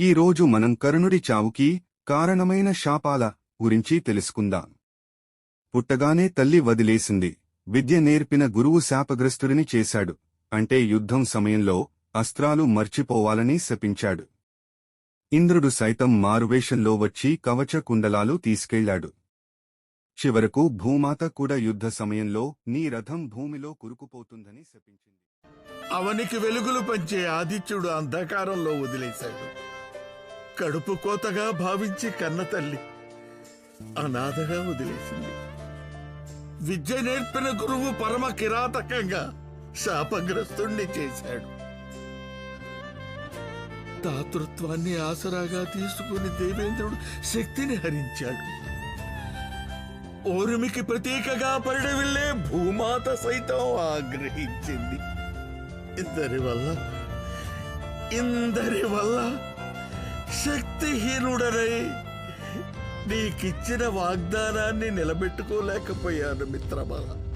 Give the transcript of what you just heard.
ఈ రోజు మనం కర్ణుడి చావుకి కారణమైన శాపాల గురించి తెలుసుకుందాం. పుట్టగానే తల్లి వదిలేసింది. విద్య నేర్పిన గురువు శాపగ్రస్తుడిని చేశాడు. అంటే యుద్ధం సమయంలో అస్త్రాలు మర్చిపోవాలని శపించాడు. ఇంద్రుడు సైతం మారువేషంలో వచ్చి కవచ కుండలాలు తీసుకెళ్లాడు. చివరకు భూమాత కూడా యుద్ధ సమయంలో నీ రథం భూమిలో కురుకుపోతుందని శపించింది. అవనికి వెలుగులు పంచే ఆదిత్యుడు అంధకారంలో వదిలేశాడు. కడుపు కోతగా భావించి కన్న తల్లి అనాథగా వదిలేసింది. విద్య నేర్పిన గురువు పరమ కిరాతకంగా శాపగ్రస్తుణ్ణి చేశాడు. దాతృత్వాన్ని ఆసరాగా తీసుకుని దేవేంద్రుడు శక్తిని హరించాడు. ఓరుమికి ప్రతీకగా పరిడవిల్లే భూమాత సైతం ఆగ్రహించింది. ఇందరి వల్ల శక్తిహీనుడనై నీకిచ్చిన వాగ్దానాన్ని నిలబెట్టుకోలేకపోయాను మిత్రమా.